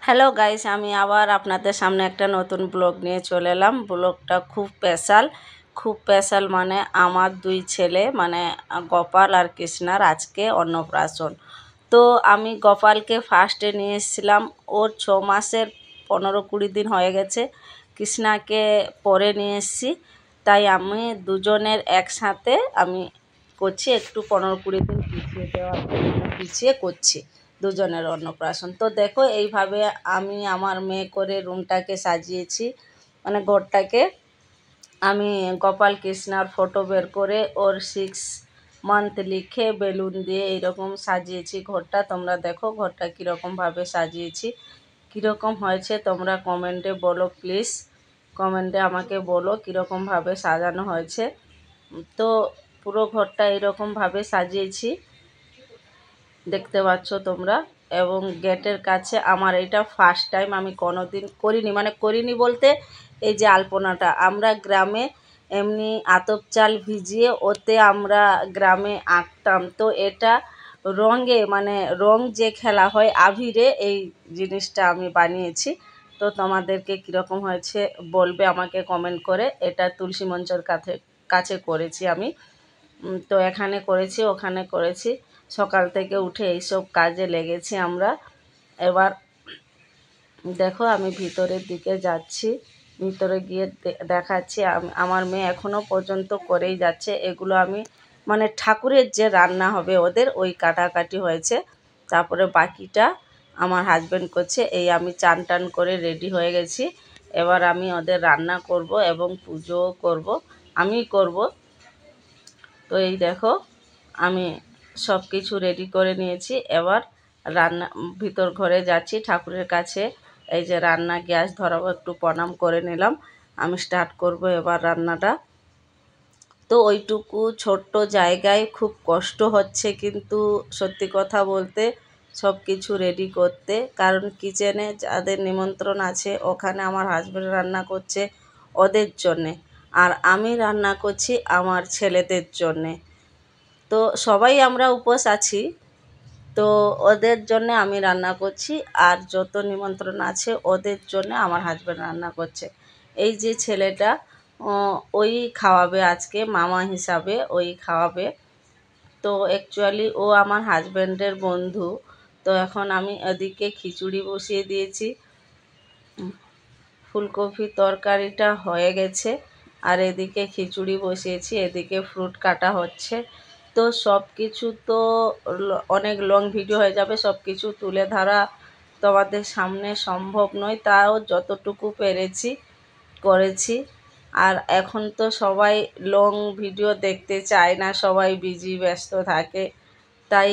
Hello guys, আমি আবার আপনাদের সামনে একটা নতুন ব্লগ নিয়ে চলে এলাম। ব্লগটা খুব স্পেশাল মানে আমার দুই ছেলে মানে গোপাল আর কৃষ্ণার আজকে অন্নপ্রাশন। তো আমি গোপালকে ফার্স্টে নিয়ে এসেছিলাম, ওর 6 মাসের 15-20 দিন হয়ে গেছে। কৃষ্ণাকে পরে নিয়ে এসেছি, তাই আমি দুজনের একসাথে আমি করছি, একটু 15-20 দিন পিছিয়ে করছি দুজনের অন্নপ্রাশন। তো দেখো এইভাবে আমি আমার মেয়ে করে রুমটাকে সাজিয়েছি, মানে ঘরটাকে আমি গোপাল কৃষ্ণার ফটো বের করে ওর 6 মান্থ লিখে বেলুন দিয়ে এইরকম সাজিয়েছি ঘরটা। তোমরা দেখো ঘরটা কীরকমভাবে সাজিয়েছি, কীরকম হয়েছে তোমরা কমেন্টে বলো প্লিজ। কমেন্টে আমাকে বলো কীরকমভাবে সাজানো হয়েছে। তো পুরো ঘরটা এরকমভাবে সাজিয়েছি, দেখতে পাচ্ছ তোমরা। এবং গেটের কাছে আমার এটা ফার্স্ট টাইম, আমি কোনো দিন করিনি বলতে এই যে আলপনাটা আমরা গ্রামে এমনি আতপ চাল ভিজিয়ে ওতে আমরা গ্রামে আঁকতাম। তো এটা রঙে মানে রং যে খেলা হয় আবিরে, এই জিনিসটা আমি বানিয়েছি। তো তোমাদেরকে কীরকম হয়েছে বলবে আমাকে কমেন্ট করে। এটা তুলসী মঞ্চের কাছে করেছি আমি। তো এখানে করেছি, ওখানে করেছি, সকাল থেকে উঠে এইসব কাজে লেগেছি আমরা। এবার দেখো আমি ভিতরের দিকে যাচ্ছি, ভিতরে গিয়ে দেখাচ্ছি। আমার মেয়ে এখনও পর্যন্ত করেই যাচ্ছে এগুলো। আমি মানে ঠাকুরের যে রান্না হবে ওদের ওই কাটাকাটি হয়েছে, তারপরে বাকিটা আমার হাজব্যান্ড করছে। এই আমি চান টান করে রেডি হয়ে গেছি, এবার আমি ওদের রান্না করব এবং পুজোও করব, আমি করব। তো এই দেখো আমি সব কিছু রেডি করে নিয়েছি, এবার ভিতর ঘরে যাচ্ছি ঠাকুরের কাছে। এই যে রান্না গ্যাস ধরাবো, একটু প্রণাম করে নিলাম, আমি স্টার্ট করব এবার রান্নাটা। তো ওইটুকু ছোট্ট জায়গায় খুব কষ্ট হচ্ছে, কিন্তু সত্যি কথা বলতে সব কিছু রেডি করতে, কারণ কিচেনে যাদের নিমন্ত্রণ আছে ওখানে আমার হাজব্যান্ড রান্না করছে ওদের জন্যে, আর আমি রান্না করছি আমার ছেলেদের জন্যে। তো সবাই আমরা উপোস আছি, তো ওদের জন্যে আমি রান্না করছি, আর যত নিমন্ত্রণ আছে ওদের জন্য আমার হাজব্যান্ড রান্না করছে। এই যে ছেলেটা ওই খাওয়াবে আজকে, মামা হিসাবে ওই খাওয়াবে। তো অ্যাকচুয়ালি ও আমার হাজব্যান্ডের বন্ধু। তো এখন আমি এদিকে খিচুড়ি বসিয়ে দিয়েছি, ফুলকপি তরকারিটা হয়ে গেছে, আর এদিকে খিচুড়ি বসিয়েছি, এদিকে ফ্রুট কাটা হচ্ছে। তো সব কিছু তো অনেক লং ভিডিও হয়ে যাবে, সব কিছু তুলে ধরা তোমাদের সামনে সম্ভব নয়, তাও যতটুকু পেরেছি করেছি। আর এখন তো সবাই লং ভিডিও দেখতে চায় না, সবাই বিজি ব্যস্ত থাকে, তাই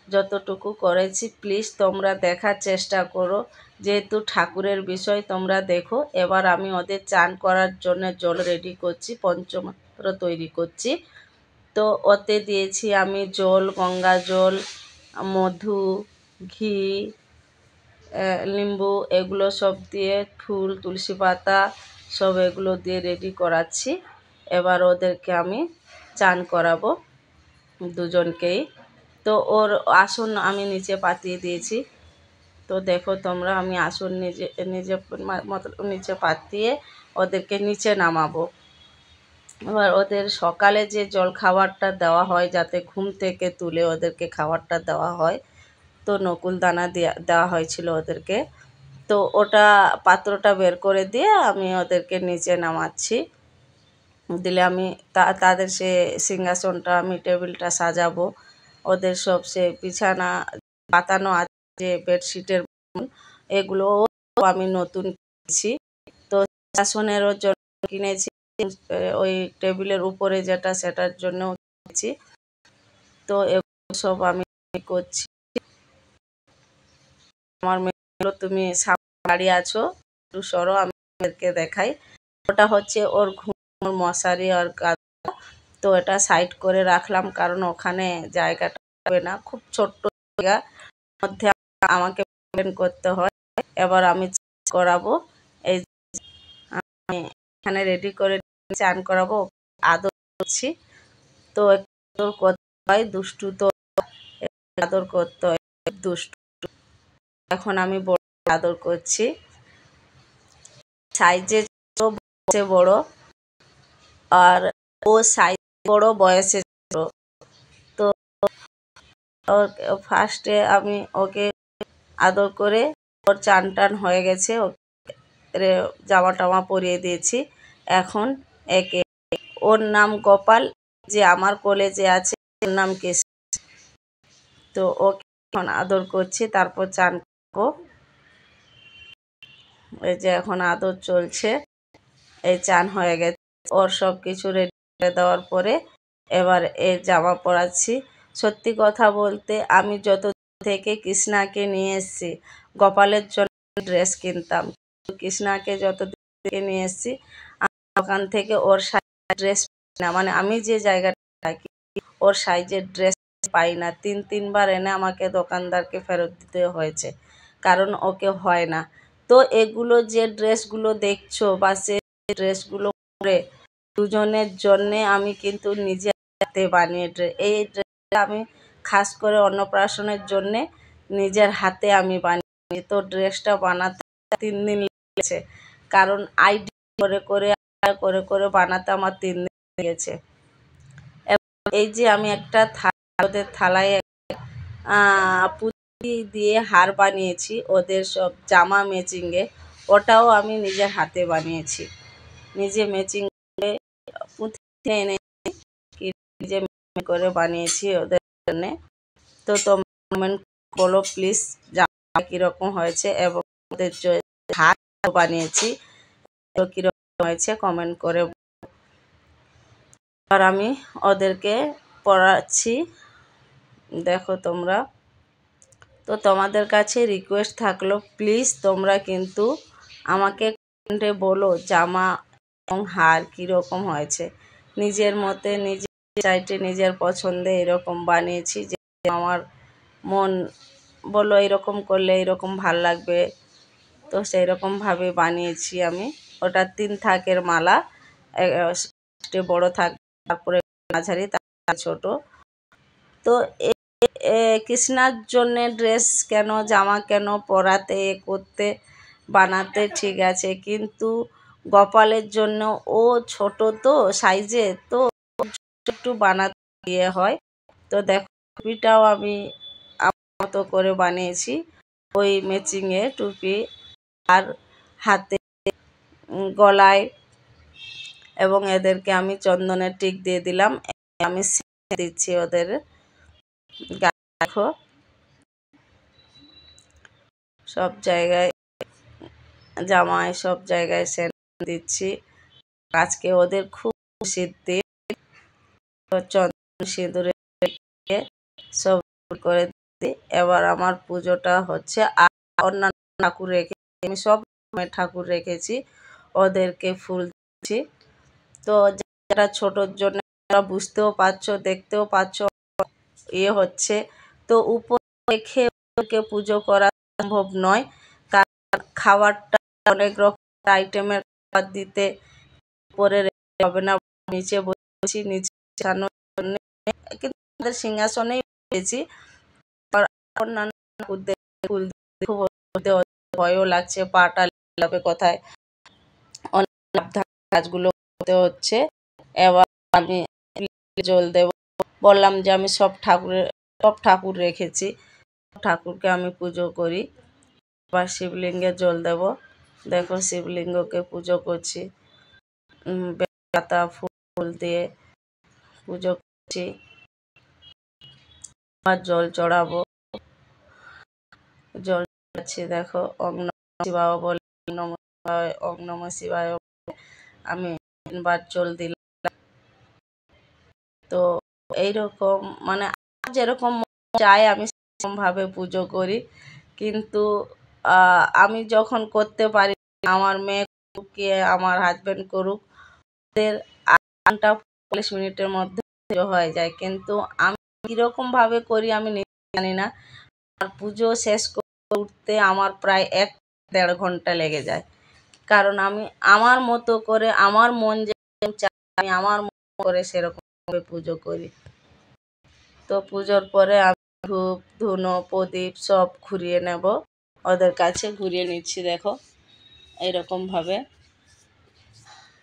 যতটুকু করেছি প্লিজ তোমরা দেখার চেষ্টা করো, যেহেতু ঠাকুরের বিষয় তোমরা দেখো। এবার আমি ওদের চান করার জন্য জল রেডি করছি, পঞ্চপাত্র তৈরি করছি। তো ওতে দিয়েছি আমি জল, গঙ্গা জল, মধু, ঘি, লিম্বু, এগুলো সব দিয়ে ফুল, তুলসী পাতা সব এগুলো দিয়ে রেডি করাচ্ছি। এবার ওদেরকে আমি চান করাবো দুজনকেই। তো ওর আসন আমি নিচে পাতিয়ে দিয়েছি। তো দেখো তোমরা আমি আসন নিজে নিচে পাতিয়ে ওদেরকে নিচে নামাবো। এবার ওদের সকালে যে জল খাবারটা দেওয়া হয়, যাতে ঘুম থেকে তুলে ওদেরকে খাবারটা দেওয়া হয়, তো নকুল দানা দেওয়া হয়েছিল ওদেরকে। তো ওটা পাত্রটা বের করে দিয়ে আমি ওদেরকে নিচে নামাচ্ছি, দিলে আমি তাদের সে সিংহাসনটা, আমি টেবিলটা সাজাবো। ওদের সব সে বিছানা পাতানো আছে, যে বেডশিটের এগুলো আমি নতুন কিনেছি। তো সিংহাসনেরও জন্য কিনেছি, ওই টেবিলের উপরে যেটা সেটার জন্য কিনেছি। তো এগুলো সব আমি করছি। আমার মেয়েগুলো তুমি সামনে দাঁড়িয়ে আছো, একটু সরো আমি মেয়েকে দেখাই। ওটা হচ্ছে ওর ঘুম মশারি আর গাদা। তো এটা সাইড করে রাখলাম, কারণ ওখানে জায়গাটা হবে না, খুব ছোট্ট জায়গা মধ্যে আমাকে মেনটেন করতে হয়। এবার আমি করাবো, এই আমি এখানে রেডি করে চান করাবো, আদর করছি। তো আদর করতে হয়, দুষ্টু তো আদর করতে হয়, দুষ্টু। এখন আমি আদর করছি। সাইজে ছোট, বয়সে বড়, আর ও সাইজ বড়, বয়সে ছোট। তো ফার্স্টে আমি ওকে আদর করে, ওর চান টান হয়ে গেছে, ওকে জামা টামা পরিয়ে দিয়েছি। এখন একে, ওর নাম গোপাল, যে আমার কোলে যে আছে ওর নাম কৃষ্ণ। তো ওকে এখন আদর করছি, তারপর চান করবো। এই যে এখন আদর চলছে, এই চান হয়ে গেছে, ওর সব কিছু রেডি করে দেওয়ার পরে এবার এর জামা পরাচ্ছি। সত্যি কথা বলতে আমি যত থেকে কৃষ্ণাকে নিয়ে এসেছি, গোপালের জন্য ড্রেস কিনতাম, কৃষ্ণাকে যত থেকে নিয়ে এসেছি ওখান থেকে ওর সাইজের ড্রেস না, মানে আমি যে জায়গাটা থাকি ওর সাইজের ড্রেস পাই না। তিনবার এনে আমাকে দোকানদারকে ফেরত দিতে হয়েছে, কারণ ওকে হয় না। তো এগুলো যে ড্রেসগুলো দেখছো বা সে ড্রেসগুলো পরে দুজনের জন্যে আমি কিন্তু নিজে হাতে বানিয়ে এই ড্রেসটা আমি খাস করে অন্নপ্রাশনের জন্যে নিজের হাতে আমি বানিয়েছি। তো ড্রেসটা বানাতে 3 দিন লেগেছে, কারণ করে বানাতে আমার 3 দিন লেগেছে। এই যে আমি একটা ওদের থালায় পুঁতি দিয়ে হার বানিয়েছি, ওদের সব জামা ম্যাচিংয়ে, ওটাও আমি নিজের হাতে বানিয়েছি। নিজে ম্যাচিং করে পুঁতি এনে নিজে করে বানিয়েছি ওদের জন্যে। তো তোমরা কমেন্ট করো প্লিজ, জামা কীরকম হয়েছে এবং ওদের হার বানিয়েছি কীরকম হয়েছে কমেন্ট করে। আর আমি ওদেরকে পড়াচ্ছি, দেখো তোমরা। তো তোমাদের কাছে রিকোয়েস্ট থাকলো প্লিজ তোমরা কিন্তু আমাকে কমেন্টে বলো জামা এবং হার কীরকম হয়েছে। নিজের মতে, নিজের চাইটে, নিজের পছন্দে এরকম বানিয়েছি যে আমার মন বললো এরকম করলে এরকম ভাল লাগবে, তো সেই রকমভাবে বানিয়েছি আমি। ওটা 3 থাকের মালা, বড় থাক, তারপরে মাঝারি, তারপরে ছোট। তো কৃষ্ণার জন্যে ড্রেস কেন, জামা কেন পরাতে করতে বানাতে ঠিক আছে, কিন্তু গোপালের জন্য ও ছোট তো সাইজে, তো একটু বানাতে ইয়ে হয়। তো দেখো টুপিটাও আমি আমার মতো করে বানিয়েছি, ওই ম্যাচিংয়ে টুপি আর হাতে, গলায়, এবং এদেরকে আমি চন্দনের টিক দিয়ে দিলাম। আমি দিচ্ছি ওদের, দেখো সব জায়গায় জামায় সব জায়গায় সেন্ট দিচ্ছি। আজকে ওদের খুব খুশির দিন, চন্দন সিঁদুরে সব করে দিই। এবার আমার পুজোটা হচ্ছে, আর অন্যান্য ঠাকুর রেখে আমি সব ঠাকুর রেখেছি, ওদেরকে ফুল দিচ্ছি। তো যারা ছোটোর জন্য বুঝতেও পারছো, দেখতেও পাচ্ছ ইয়ে হচ্ছে, তো উপর রেখে ওদেরকে পুজো করা সম্ভব নয়, কারণ খাবারটা অনেক রকম আইটেমের খাবার দিতে উপরে রেখে হবে না। নিচে বসেছি, নিচে বসানোর জন্য কিন্তু আমাদের সিংহাসনেই বসেছি। অন্যান্য ঠাকুরদের ফুল খুব ভয়ও লাগছে, পাটা লাগাবে কোথায়, অনেক কাজগুলো করতে হচ্ছে। এবার আমি জল দেব, বললাম যে আমি সব ঠাকুর রেখেছি, ঠাকুরকে আমি পুজো করি। এবার শিবলিঙ্গে জল দেব, দেখো শিবলিঙ্গকে পুজো করছি, বেলপাতা ফুল দিয়ে পুজো করছি। আবার জল চড়াবো, জল চড়াচ্ছি, দেখো ওং নমঃ শিবায় বলে, ওং নমঃ শিবায় আমি 3 বার জল দিলাম। তো এইরকম মানে যেরকম চাই আমি সেরকম ভাবে পুজো করি, কিন্তু আমি যখন করতে পারি, আমার মেয়ে করুক কি আমার হাজব্যান্ড করুক, ওদের 40 মিনিটের মধ্যে হয়ে যায়, কিন্তু আমি কীরকম ভাবে করি আমি নিজে জানি না। আর পুজো শেষ করতে উঠতে আমার প্রায় 1-1.5 ঘন্টা লেগে যায়, কারণ আমি আমার মতো করে, আমার মন যেরকম চায় আমি আমার মতো করে সেরকম ভাবে পুজো করি। তো পুজোর পরে আমি ধূপ ধুনো প্রদীপ সব ঘুরিয়ে নেব, ওদের কাছে ঘুরিয়ে নিচ্ছি, দেখো এইরকমভাবে।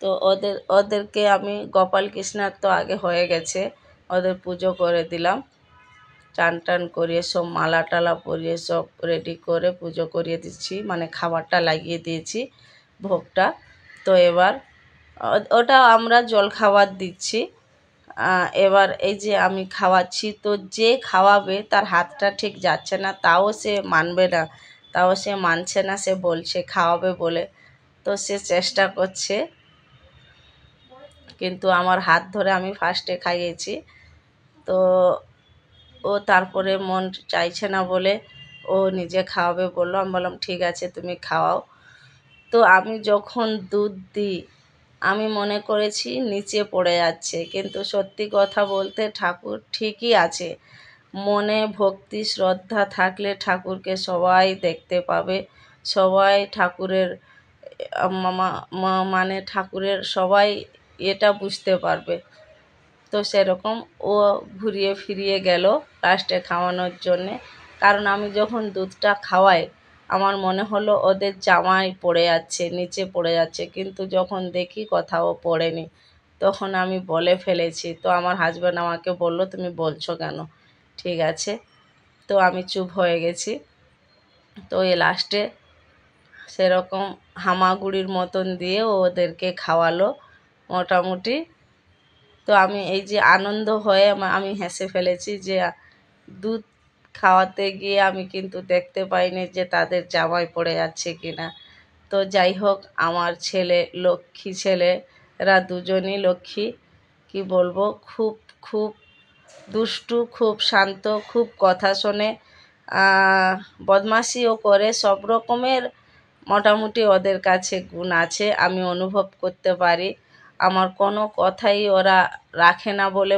তো ওদেরকে আমি গোপাল কৃষ্ণার তো আগে হয়ে গেছে, ওদের পুজো করে দিলাম, চান টান করিয়ে সব মালা টালা পরিয়ে সব রেডি করে পুজো করিয়ে দিচ্ছি, মানে খাবারটা লাগিয়ে দিয়েছি ভোগটা। তো এবার ওটা আমরা জল খাবার দিচ্ছি। এবার এই যে আমি খাওয়াচ্ছি, তো যে খাওয়াবে তার হাতটা ঠিক যাচ্ছে না, তাও সে মানবে না, তাও সে মানছে না, সে বলছে খাওয়াবে বলে। তো সে চেষ্টা করছে, কিন্তু আমার হাত ধরে আমি ফার্স্টে খাইয়েছি। তো ও তারপরে মন চাইছে না বলে ও নিজে খাওয়াবে বললো। আমি বললাম ঠিক আছে তুমি খাওয়াও। তো আমি যখন দুধ দিই আমি মনে করেছি নিচে পড়ে যাচ্ছে, কিন্তু সত্যি কথা বলতে ঠাকুর ঠিকই আছে। মনে ভক্তি শ্রদ্ধা থাকলে ঠাকুরকে সবাই দেখতে পাবে, সবাই ঠাকুরের মানে ঠাকুরের সবাই এটা বুঝতে পারবে। তো সেরকম ও ঘুরিয়ে ফিরিয়ে গেল লাস্টে খাওয়ানোর জন্যে। কারণ আমি যখন দুধটা খাওয়াই আমার মনে হলো ওদের জামাই পড়ে যাচ্ছে, নিচে পড়ে যাচ্ছে, কিন্তু যখন দেখি কোথাও পড়েনি তখন আমি বলে ফেলেছি। তো আমার হাজব্যান্ড আমাকে বলল তুমি বলছো কেন, ঠিক আছে। তো আমি চুপ হয়ে গেছি। তো এই লাস্টে সেরকম হামাগুড়ির মতন দিয়ে ওদেরকে খাওয়ালো মোটামুটি। তো আমি এই যে আনন্দ হয়ে আমি হেসে ফেলেছি যে দুধ খাওয়াতে গিয়ে আমি কিন্তু দেখতে পাইনি যে তাদের জামাই পড়ে যাচ্ছে কিনা। তো যাই হোক, আমার ছেলে লক্ষ্মী ছেলে, এরা দুজনই লক্ষ্মী, কি বলবো, খুব খুব দুষ্টু, খুব শান্ত, খুব কথা শোনে, বদমাশিও করে, সব রকমের মোটামুটি ওদের কাছে গুণ আছে, আমি অনুভব করতে পারি। আমার কোনো কথাই ওরা রাখে না বলে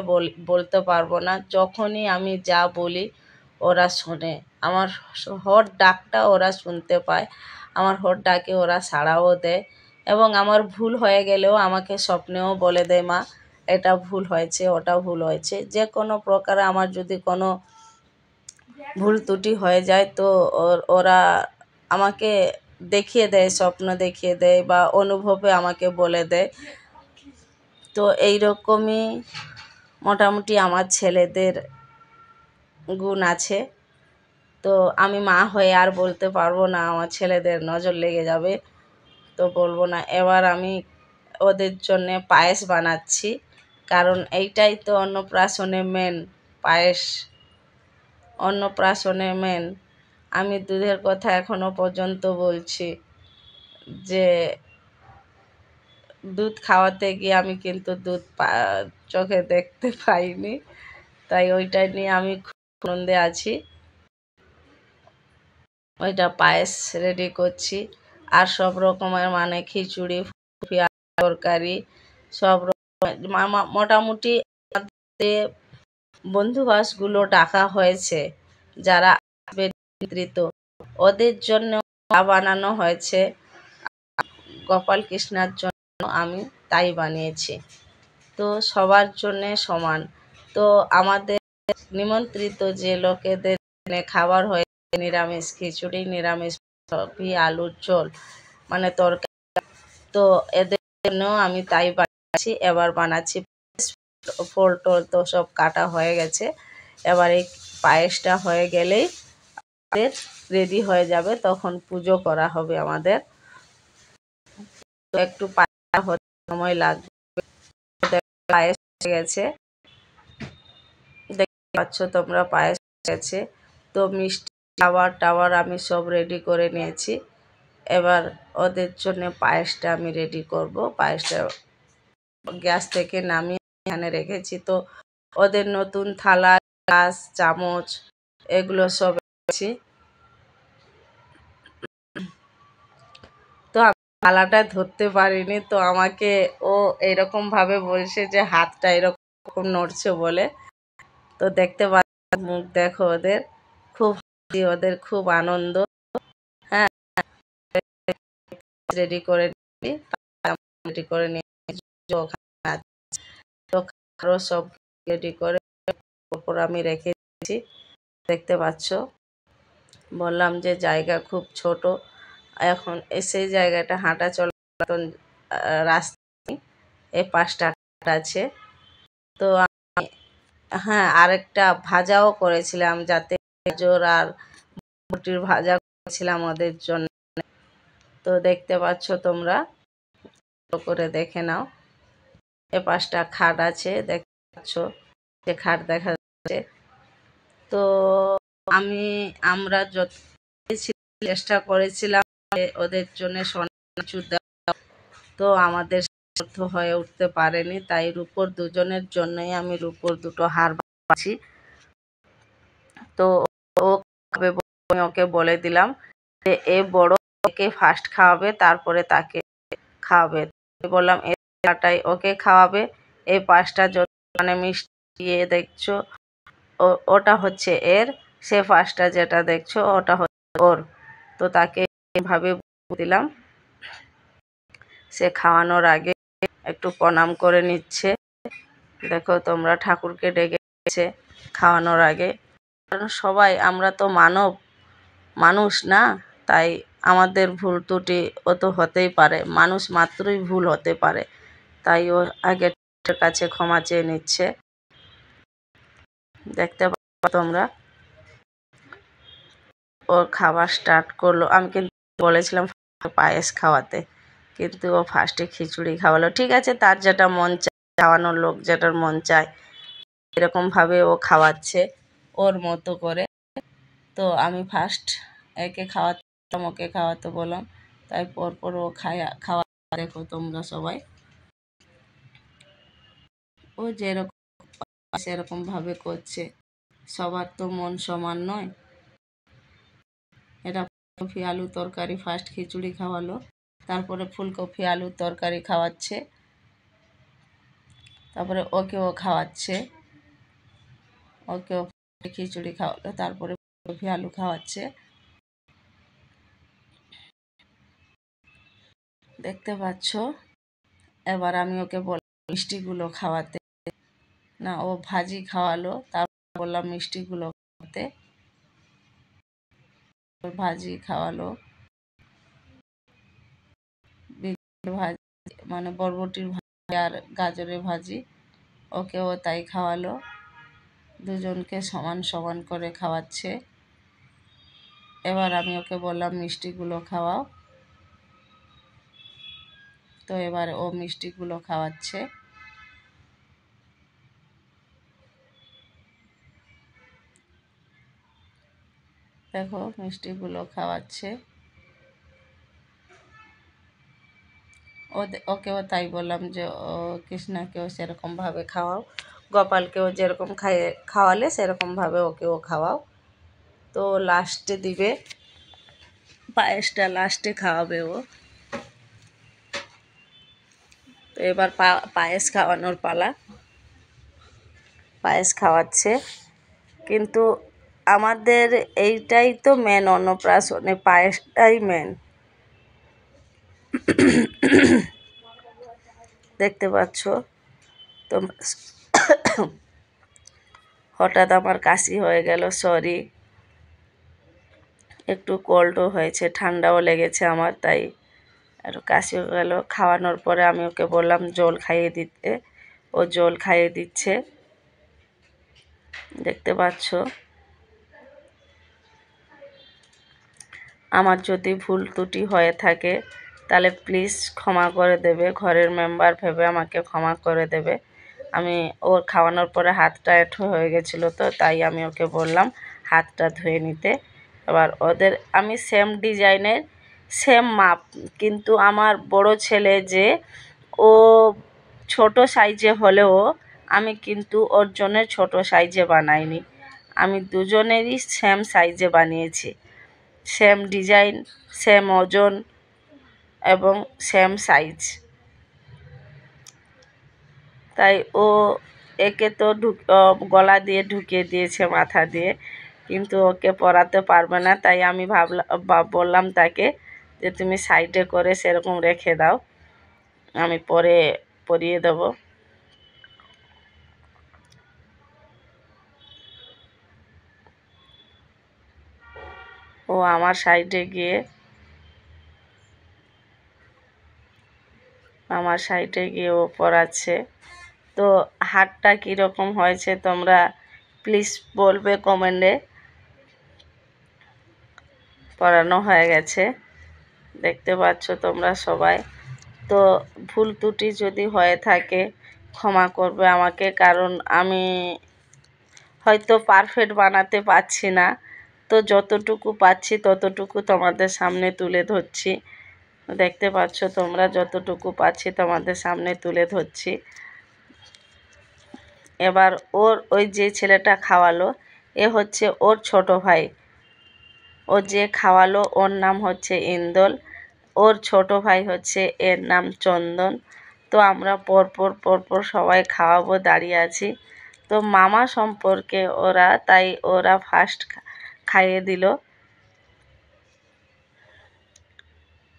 বলতে পারবো না, যখনই আমি যা বলি ওরা শোনে। আমার হট ডাকটা ওরা শুনতে পায়, আমার হট ডাকে ওরা সাড়াও দেয়, এবং আমার ভুল হয়ে গেলেও আমাকে স্বপ্নেও বলে দেয় মা এটা ভুল হয়েছে, ওটা ভুল হয়েছে। যে কোনো প্রকারে আমার যদি কোনো ভুল ত্রুটি হয়ে যায় তো ওরা আমাকে দেখিয়ে দেয়, স্বপ্ন দেখিয়ে দেয় বা অনুভবে আমাকে বলে দেয়। তো এই রকমই মোটামুটি আমার ছেলেদের গুণ আছে। তো আমি মা হয়ে আর বলতে পারবো না, আমার ছেলেদের নজর লেগে যাবে, তো বলবো না। এবার আমি ওদের জন্যে পায়েস বানাচ্ছি, কারণ এইটাই তো অন্নপ্রাশনে মেন, পায়েস অন্নপ্রাশনে মেন। আমি দুধের কথা এখনো পর্যন্ত বলছি যে দুধ খাওয়াতে গিয়ে আমি কিন্তু দুধ চোখে দেখতে পাইনি, তাই ওইটা নিয়ে আমি খুব আনন্দে আছি। ওইটা পায়েস রেডি করছি, আর সব রকমের মানে খিচুড়ি, তরকারি, সব রকমের মোটামুটি বন্ধুবাসগুলো ডাকা হয়েছে, যারা আসবে নিমন্ত্রিত, ওদের জন্য বানানো হয়েছে। গোপাল কৃষ্ণার জন্য আমি তাই বানিয়েছি, তো সবার জন্যে সমান। তো আমাদের নিমন্ত্রিত যে লোকেদের খাবার হয়েছে নিরামিষ খিচুড়ি, নিরামিষ আলুর ঝোল মানে তরকারি, তো এদের জন্য আমি তাই বানাচ্ছি। এবার বানাচ্ছি ফল টল তো সব কাটা হয়ে গেছে, এবার এই পায়েসটা হয়ে গেলেই আমাদের রেডি হয়ে যাবে, তখন পুজো করা হবে আমাদের। তো একটু পায়েসটা হতে সময় লাগবে। পায়েস হয়ে গেছে, দেখতে পাচ্ছ তোমরা, পায়েস হয়ে গেছে। তো মিষ্টি খাবার টাবার আমি সব রেডি করে নিয়েছি, এবার ওদের জন্য পায়েসটা আমি রেডি করব। পায়েসটা গ্যাস থেকে নামিয়ে এখানে রেখেছি। তো ওদের নতুন থালা, গ্লাস, চামচ এগুলো সব রেখেছি। তো আমি থালাটা ধরতে পারিনি, তো আমাকে ও এরকম ভাবে বলছে যে হাতটা এরকম নড়ছে বলে। তো দেখতে পাচ্ছি মুখ দেখো ওদের, খুব হাসি, ওদের খুব আনন্দ। হ্যাঁ, রেডি করে রেডি করে নিয়ে তো আরও সব রেডি করে ওপর আমি রেখে দিয়েছি, দেখতে পাচ্ছ। বললাম যে জায়গা খুব ছোট, এখন সেই জায়গাটা হাঁটা চলার মতন রাস্তা নেই, এই 5টা খাট আছে। তো হ্যাঁ, আরেকটা ভাজাও করেছিলাম, যাতে গাজর আর বরবটির ভাজা করেছিলাম ওদের জন্য। তো দেখতে পাচ্ছ তোমরা, ভালো করে দেখে নাও। এ 5টা খাট আছে, দেখতে পাচ্ছ যে খাট দেখা যাচ্ছে। তো আমরা যত চেষ্টা করেছিলাম যে ওদের জন্য সোনা কিছু দেওয়া, তো আমাদের সামর্থ্য হয়ে উঠতে পারেনি, তাই রূপোর দুজনের জন্যই আমি রূপোর 2টো হার বানাচ্ছি। তো ও খাবে বলে আমি ওকে বলে দিলাম যে এ বড়, একে ফার্স্ট খাওয়াবে, তারপরে তাকে খাওয়াবে। বললাম এটাই ওকে খাওয়াবে। এই 5টা যত মানে মিষ্টি দেখছো, ওটা হচ্ছে এর, সে 5টা যেটা দেখছো ওটা হচ্ছে ওর। তো তাকে এইভাবে দিলাম। সে খাওয়ানোর আগে একটু প্রণাম করে নিচ্ছে। দেখো তোমরা, ঠাকুরকে ডেকেছে খাওয়ানোর আগে। কারণ সবাই আমরা তো মানুষ না, তাই আমাদের ভুল ত্রুটি ও তো হতেই পারে, মানুষ মাত্রই ভুল হতে পারে। তাই ও আগে ঠাকুরের কাছে ক্ষমা চেয়ে নিচ্ছে। দেখতে পাচ্ছ তোমরা, ওর খাবার স্টার্ট করলো। আমি কিন্তু বলেছিলাম পায়েস খাওয়াতে, কিন্তু ও ফার্স্টে খিচুড়ি খাওয়ালো। ঠিক আছে, তার যেটা মন চায়, খাওয়ানোর লোক যেটার মন চায় এরকমভাবে ও খাওয়াচ্ছে ওর মতো করে। তো আমি ফার্স্ট একে খাওয়াতাম, ওকে খাওয়াতে বললাম, তাই পরপর ও খাওয়া। দেখো তোমরা সবাই, ও যেরকম সেরকম ভাবে করছে। সবার তো মন সমান নয়। এটা ফুলকপি আলু তরকারি, ফার্স্ট খিচুড়ি খাওয়ালো, তারপরে ফুলকপি আলুর তরকারি খাওয়াচ্ছে, তারপরে ওকেও খাওয়াচ্ছে। ওকেও খিচুড়ি খাওয়ালো, তারপরে ফুলকপি আলু খাওয়াচ্ছে। দেখতে পাচ্ছ। এবার আমি ওকে বললাম মিষ্টিগুলো খাওয়াতে। না, ও ভাজি খাওয়ালো, তারপর বললাম মিষ্টিগুলো খাওয়াতে। ভাজি খাওয়ালো, ভাজি মানে বরবটির ভাজি আর গাজরের ভাজি, ওকেও তাই খাওয়ালো। দুজনকে সমান সমান করে খাওয়াচ্ছে। এবার আমি ওকে বললাম মিষ্টিগুলো খাওয়াও। তো এবার ও মিষ্টিগুলো খাওয়াচ্ছে। দেখো মিষ্টিগুলো খাওয়াচ্ছে। ওকেও তাই বললাম যে ও কৃষ্ণাকেও সেরকমভাবে খাওয়াও, গোপালকেও যেরকম খাওয়ালে সেরকমভাবে ওকেও খাওয়াও। তো লাস্টে দিবে পায়েসটা, লাস্টে খাওয়াবে ও। তো এবার পায়েস খাওয়ানোর পালা। পায়েস খাওয়াচ্ছে, কিন্তু আমাদের এইটাই তো মেন, অন্নপ্রাশনে পায়েসটাই মেন। দেখতে পাচ্ছ তো, হঠাৎ আমার কাশি হয়ে গেল, সরি। একটু কোল্ডও হয়েছে, ঠান্ডাও লেগেছে আমার, তাই একটু কাশি হয়ে গেল। খাওয়ানোর পরে আমি ওকে বললাম জল খাইয়ে দিতে, ও জল খাইয়ে দিচ্ছে। দেখতে পাচ্ছ। আমার যদি ভুল ত্রুটি হয়ে থাকে তাহলে প্লিজ ক্ষমা করে দেবে, ঘরের মেম্বার ভেবে আমাকে ক্ষমা করে দেবে। আমি ওর খাওয়ানোর পরে হাতটা এঁঠো হয়ে গেছিলো, তো তাই আমি ওকে বললাম হাতটা ধুয়ে নিতে। এবার ওদের আমি সেম ডিজাইনের সেম মাপ, কিন্তু আমার বড় ছেলে যে ও ছোট সাইজে হলেও আমি কিন্তু ওর জন্য ছোট সাইজে বানাইনি, আমি দুজনেরই সেম সাইজে বানিয়েছি। সেম ডিজাইন, সেম ওজন এবং সেম সাইজ। তাই ও একে তো গলা দিয়ে ঢুকিয়ে দিয়েছে মাথা দিয়ে, কিন্তু ওকে পরাতে পারবে না। তাই আমি বললাম তাকে যে তুমি সাইডে করে সেরকম রেখে দাও, আমি পরে পরিয়ে দেবো। ও আমার সাইডে গিয়ে ও পড়াচ্ছে। তো হাতটা কীরকম হয়েছে তোমরা প্লিজ বলবে কমেন্টে। পড়ানো হয়ে গেছে, দেখতে পাচ্ছ তোমরা সবাই। তো ভুল ত্রুটি যদি হয়ে থাকে ক্ষমা করবে আমাকে, কারণ আমি হয়তো পারফেক্ট বানাতে পারছি না। তো যতটুকু পাচ্ছি ততটুকু তোমাদের সামনে তুলে ধরছি। দেখতে পাচ্ছ তোমরা, যতটুকু পাচ্ছি তোমাদের সামনে তুলে ধরছি। এবার ওই যে ছেলেটা খাওয়ালো, এ হচ্ছে ওর ছোট ভাই। ও যে খাওয়ালো ওর নাম হচ্ছে ইন্দল, ওর ছোট ভাই হচ্ছে এর নাম চন্দন। তো আমরা পরপর সবাই খাওয়াবো দাঁড়িয়ে আছি। তো মামা সম্পর্কে ওরা, তাই ওরা ফার্স্ট খাইয়ে দিল।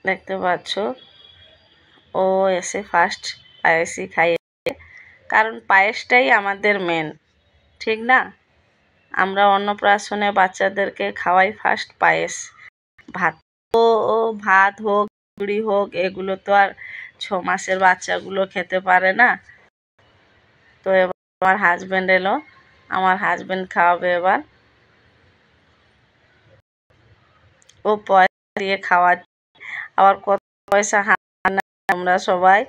দেখতে পাচ্ছ ও এসে ফার্স্ট পায়েসই খাইয়ে, কারণ পায়েসটাই আমাদের মেন, ঠিক না? আমরা অন্নপ্রাশনে বাচ্চাদেরকে খাওয়াই ফার্স্ট পায়েস। ভাত ভাত হোক খিচুড়ি হোক এগুলো তো আর 6 মাসের বাচ্চাগুলো খেতে পারে না। তো এবার আমার হাজব্যান্ড এলো, আমার হাজব্যান্ড খাওয়াবে এবার। ও পয়সা দিয়ে খাওয়াচ্ছে, আবার কত পয়সা আমরা সবাই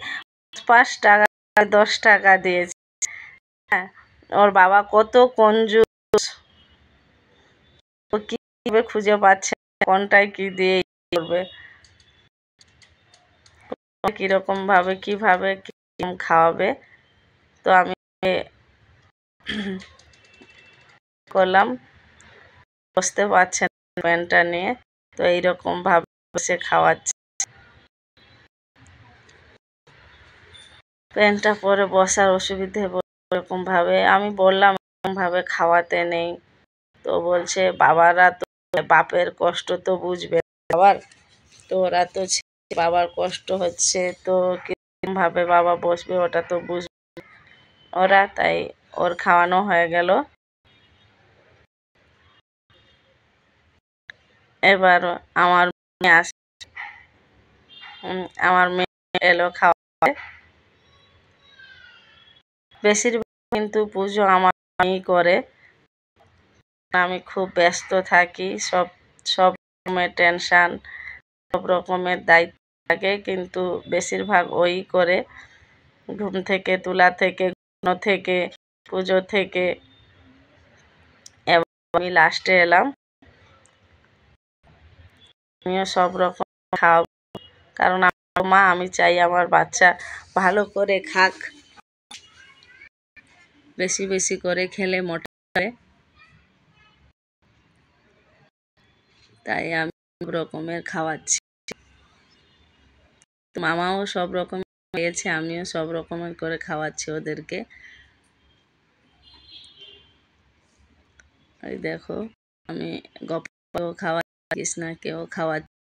5 টাকা 10 টাকা দিয়েছি। হ্যাঁ, ওর বাবা কত কঞ্জুস, ও কিভাবে খুঁজে পাচ্ছে কোনটায় কি দিয়ে করবে, কিরকম ভাবে কিভাবে খাওয়াবে। তো আমি করলাম, বসতে পারছেন প্যানটা নিয়ে, তো এইরকম ভাবে বসে খাওয়াচ্ছে। প্যান্টটা পরে বসার অসুবিধে এরকম ভাবে আমি বললাম এরকম ভাবে খাওয়াতে নেই। তো বলছে বাবারা তো বাপের কষ্ট তো বুঝবে বাবার, তো ওরা তো বাবার কষ্ট হচ্ছে, তো কিরকম ভাবে বাবা বসবে ওটা তো বুঝবে ওরা, তাই ওর খাওয়ানো হয়ে গেল। এবার আমার মেয়ে আমার মেয়ে এলো খাওয়া। বেশিরভাগ কিন্তু পুজো আমার মেয়েই করে, আমি খুব ব্যস্ত থাকি, সব রকমের টেনশান, সব রকমের দায়িত্ব থাকে, কিন্তু বেশিরভাগ ওই করে। ঘুম থেকে তোলা থেকে, ঘুমানো থেকে, পুজো থেকে। এবার আমি লাস্টে এলাম, আমিও সব রকম খাওয়াবো, কারণ আমার মা, আমি চাই আমার বাচ্চা ভালো করে খাক, বেশি বেশি করে খেলে মোটা হয়, তাই আমি সব রকমের খাওয়াচ্ছি। মামাও সব রকম খেয়েছে, আমিও সব রকমের করে খাওয়াচ্ছি ওদেরকে। এই দেখো আমি গপ্পকেও খাওয়াচ্ছি, কৃষ্ণাকেও খাওয়াচ্ছি,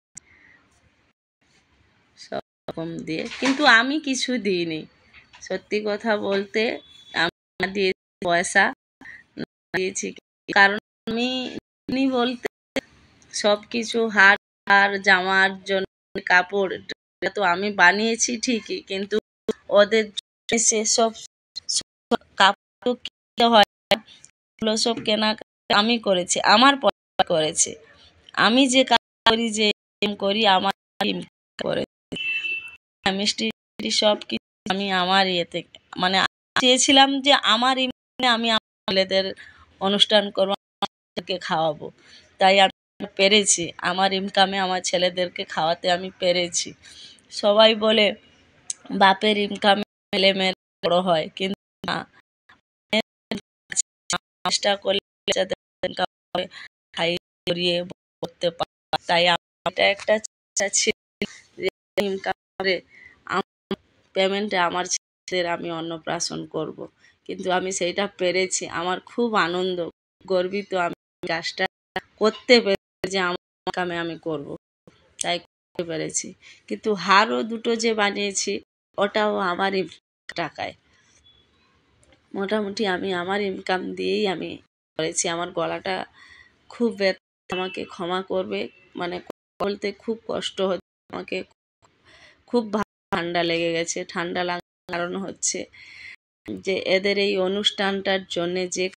সব রকম দিয়ে, কিন্তু আমি কিছু দিইনি। সত্যি কথা বলতে আমি দিয়েছি পয়সা দিয়েছি, কারণ আমি বলতে সব কিছু হার আর জামার জন্য কাপড় তো আমি বানিয়েছি ঠিকই, কিন্তু ওদের সেসব কাপড় কিনতে হয়, এগুলো সব কেনা আমি করেছি, আমার পয়সা করেছি। আমি যে কাজ করি, যে করি, আমার করে মিষ্টি সব কিছু আমি আমার ইয়েতে, মানে চেয়েছিলাম যে আমার আমি আমার ছেলেদের অনুষ্ঠান করবো, ছেলেদেরকে খাওয়াবো, তাই আমি পেরেছি, আমার ইনকামে আমার ছেলেদেরকে খাওয়াতে আমি পেরেছি। সবাই বলে বাপের ইনকামে ছেলে মেয়েরা বড় হয়, কিন্তু না, চেষ্টা করলে খাইয়ে পরিয়ে করতে পারে। তাই আমার একটা চেষ্টা ছিল যে ইনকাম করে পেমেন্টে আমার ছেলেদের আমি অন্নপ্রাশন করব, কিন্তু আমি সেইটা পেরেছি, আমার খুব আনন্দ, গর্বিত আমি কাজটা করতে পেরেছি, যে আমার ইনকামে আমি করব, তাই করতে পেরেছি। কিন্তু হারও দুটো যে বানিয়েছি ওটাও আমার টাকায়, মোটামুটি আমি আমার ইনকাম দিয়েই আমি করেছি। আমার গলাটা খুব আমাকে ক্ষমা করবে, মানে বলতে খুব কষ্ট হচ্ছে আমাকে, খুব ঠান্ডা লেগে গেছে। ঠান্ডা লাগার কারণ হচ্ছে যে এদের এই অনুষ্ঠানটার জন্যে যে